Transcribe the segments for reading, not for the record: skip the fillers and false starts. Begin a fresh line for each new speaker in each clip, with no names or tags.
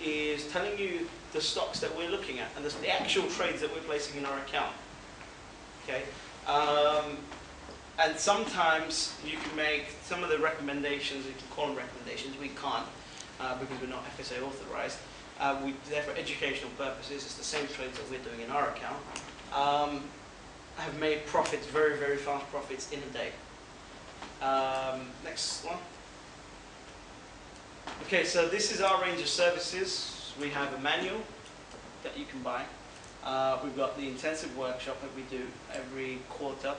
is telling you the stocks that we're looking at and the actual trades that we're placing in our account. Okay, and sometimes you can make some of the recommendations. You can call them recommendations. We can't because we're not FSA authorized. They're for educational purposes. It's the same trades that we're doing in our account. Have made profits, very, very fast profits in a day. Next one. Okay, so this is our range of services. We have a manual that you can buy. We've got the intensive workshop that we do every quarter.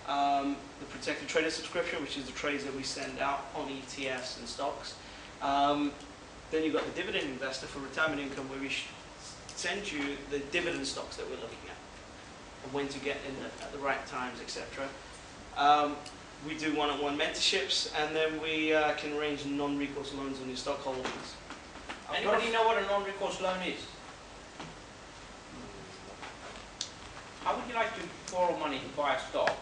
The protected trader subscription, which is the trades that we send out on ETFs and stocks. Then you've got the dividend investor for retirement income, where we send you the dividend stocks that we're looking at and when to get in at the right times, etc. We do one-on-one mentorships, and then we can arrange non-recourse loans on your stock holdings.
Anybody know what a non-recourse loan is? How would you like to borrow money to buy a stock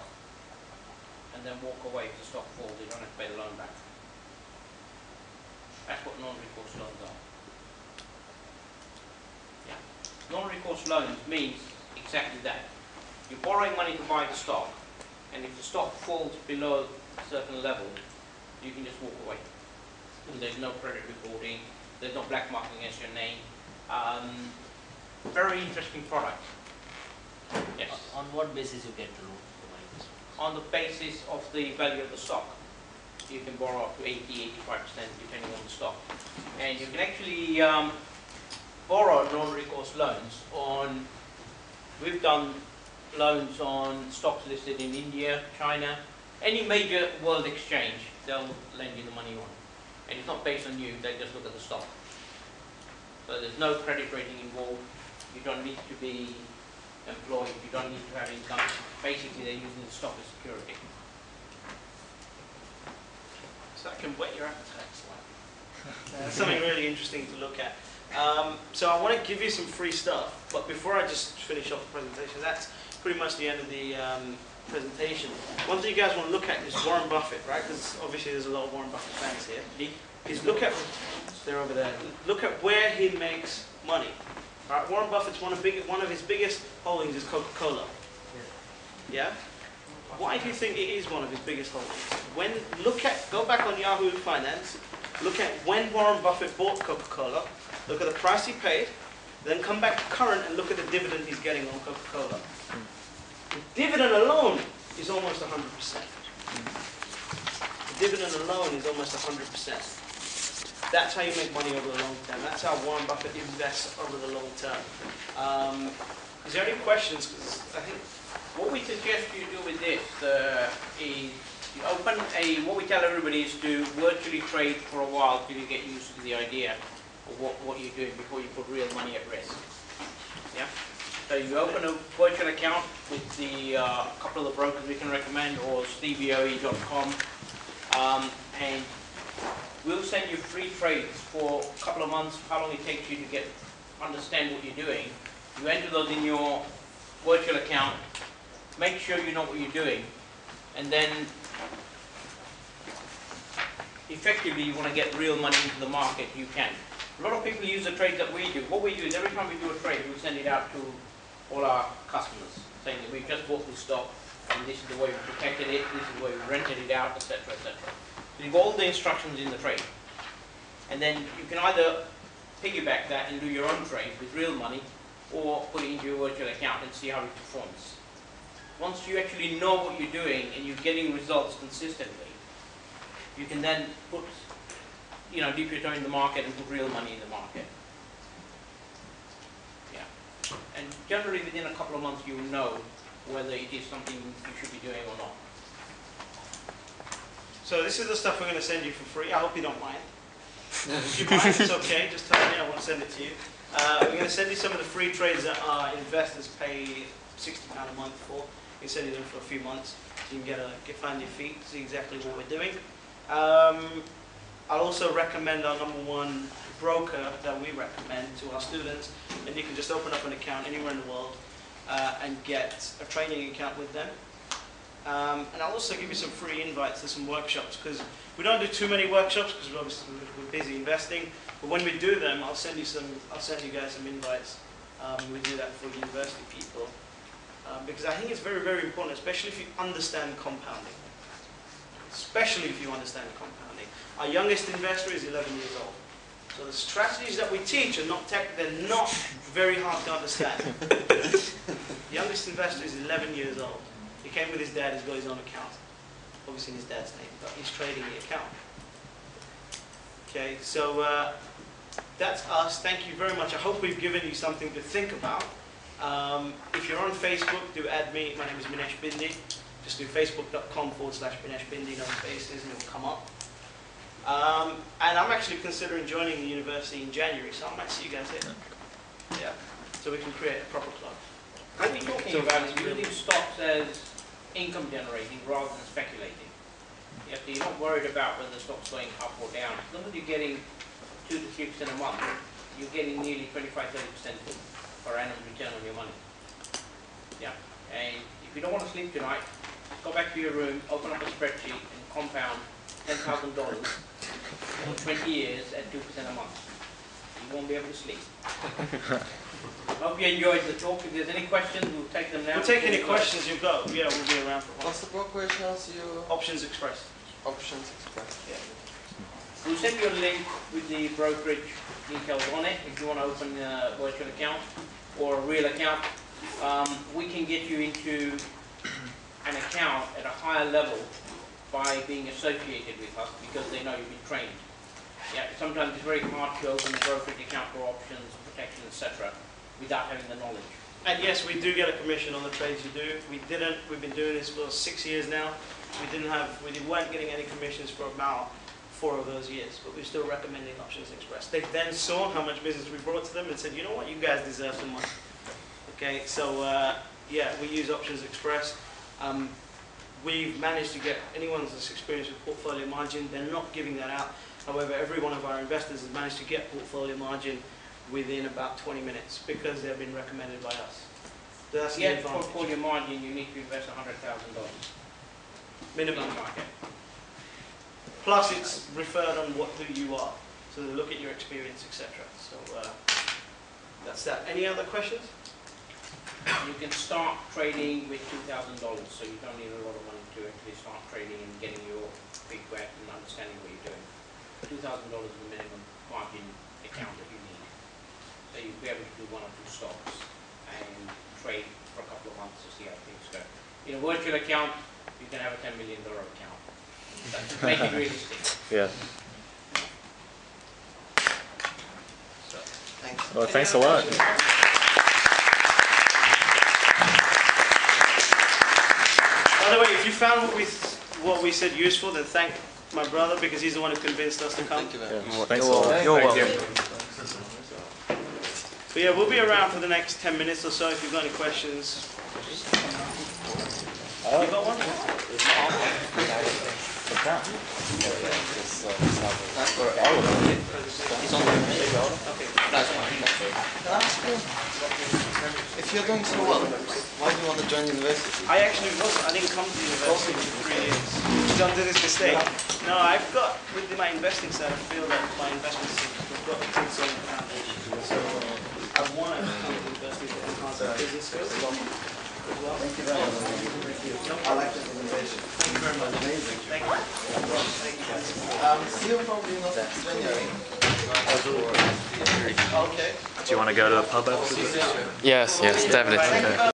and then walk away if the stock falls? You don't have to pay the loan back. That's what non-recourse loans are. Yeah. Non-recourse loans means exactly that. You're borrowing money to buy the stock, and if the stock falls below a certain level, you can just walk away. And there's no credit reporting, there's no black marking against your name. Very interesting product. Yes.
On what basis you get the loan?
On the basis of the value of the stock. You can borrow up to 80-85% depending on the stock. And you can actually borrow non-recourse loans on, we've done loans on stocks listed in India, China, any major world exchange, they'll lend you the money on. And it's not based on you, they just look at the stock. So there's no credit rating involved, you don't need to be employed, you don't need to have income. Basically they're using the stock as security.
So that can whet your appetite slightly. Something really interesting to look at. So I want to give you some free stuff, but before I just finish off the presentation, that's pretty much the end of the presentation. One thing you guys want to look at is Warren Buffett, right? Because obviously there's a lot of Warren Buffett fans here. Is look at, they're over there. Look at where he makes money. Right? Warren Buffett's one of his biggest holdings is Coca-Cola. Yeah. Why do you think it is one of his biggest holdings? Go back on Yahoo Finance, look at when Warren Buffett bought Coca-Cola, look at the price he paid, then come back to current and look at the dividend he's getting on Coca-Cola. The dividend alone is almost 100%. The dividend alone is almost 100%. That's how you make money over the long term. That's how Warren Buffett invests over the long term. Is there any questions? Because I think
what we suggest you do with this is you open what we tell everybody is to virtually trade for a while till you get used to the idea of what you're doing before you put real money at risk. Yeah. So you open a virtual account with the couple of the brokers we can recommend, or steveoe.com, and we'll send you free trades for a couple of months, how long it takes you to understand what you're doing. You enter those in your virtual account, make sure you know what you're doing, and then effectively you want to get real money into the market, you can. A lot of people use the trades that we do. What we do is every time we do a trade, we send it out to all our customers, saying that we've just bought this stock, and this is the way we protected it, this is the way we rented it out, etc., etc. So you've got all the instructions in the trade. And then you can either piggyback that and do your own trade with real money, or put it into your virtual account and see how it performs. Once you actually know what you're doing and you're getting results consistently, you can then put, dip your toe in the market and put real money in the market. Yeah. And generally within a couple of months you will know whether it is something you should be doing or not.
So this is the stuff we're going to send you for free. I hope you don't mind. If you mind, it's okay. Just tell me, I won't send it to you. We're going to send you some of the free trades that our investors pay £60 a month for. We're sending them for a few months so you can find your feet, see exactly what we're doing. I'll also recommend our #1 broker that we recommend to our students, and you can just open up an account anywhere in the world and get a trading account with them. And I'll also give you some free invites to some workshops, because we don't do too many workshops because obviously we're busy investing. But when we do them, I'll send you guys some invites. We do that for university people because I think it's very, very important, especially if you understand compounding. Especially if you understand compounding. Our youngest investor is 11 years old. So the strategies that we teach are they're not very hard to understand. The youngest investor is 11 years old. He came with his dad, he's got his own account. Obviously in his dad's name, but he's trading the account. Okay, so that's us. Thank you very much. I hope we've given you something to think about. If you're on Facebook, do add me. My name is Minesh Bindi. Just do facebook.com/Minesh Bindi, no spaces, and it'll come up. And I'm actually considering joining the university in January, so I might see you guys here. Yeah, so we can create a proper club.
What we're talking about is using stocks as income generating rather than speculating. You're not worried about whether the stock's going up or down. As long as you're getting 2 to 3% a month, you're getting nearly 25–30% per annum return on your money. Yeah, and if you don't want to sleep tonight, go back to your room, open up a spreadsheet, and compound $10,000 for 20 years at 2% a month. You won't be able to sleep. Hope you enjoyed the talk. If there's any questions, we'll take them now.
We'll take any questions you've got. Yeah, we'll be around for a while.
What's the brokerage house you...
Options Express.
Options Express.
Yeah.
We'll send you a link with the brokerage details on it if you want to open a virtual account or a real account. We can get you into an account at a higher level by being associated with us because they know you've been trained. Yeah, sometimes it's very hard to open a brokerage account for options, protection, etc. without having the knowledge.
And yes, we do get a commission on the trades you do. We've been doing this for 6 years now. We weren't getting any commissions for about 4 of those years, but we're still recommending Options Express. They then saw how much business we brought to them and said, you know what, you guys deserve some money. Okay, so yeah, we use Options Express. We've managed to get anyone that's experienced with portfolio margin, they're not giving that out. However, every one of our investors has managed to get portfolio margin within about 20 minutes because they've been recommended by us. So that's the
Get
advantage.
portfolio margin, you need to invest $100,000
Minimum.
in the market.
Plus it's referred on who you are. So they look at your experience, etc. So that's that. Any other questions?
You can start trading with $2,000, so you don't need a lot of money to actually start trading and getting your big wet and understanding what you're doing. $2,000 is the minimum margin account that you need. So you'll be able to do 1 or 2 stocks and trade for a couple of months to see how things go. In a virtual account, you can have a $10 million account. That's to make it realistic.
Yeah.
So,
Thanks.
Well, thanks a lot.
by the way, if you found what we said useful, then thank my brother because he's the one who convinced us to come.
Thank you very much.
Well, thanks a lot.
You're
Thank
welcome.
you.
So yeah, we'll be around for the next 10 minutes or so if you've got any questions. You got one?
If you're doing so well, why do you want to join university?
I actually wasn't. I didn't come to university for 3 years. Don't do this mistake. No, I've got, with my investing side, I feel that my investments have got a good solid foundation. So I want to come to university to enhance my business skills as well.
Thank you very much. I like the presentation.
Thank you very much.
Amazing.
Thank you. Thank you guys.
See you probably not next January.
Okay.
Do you want to go to a pub after this?
Yes, definitely.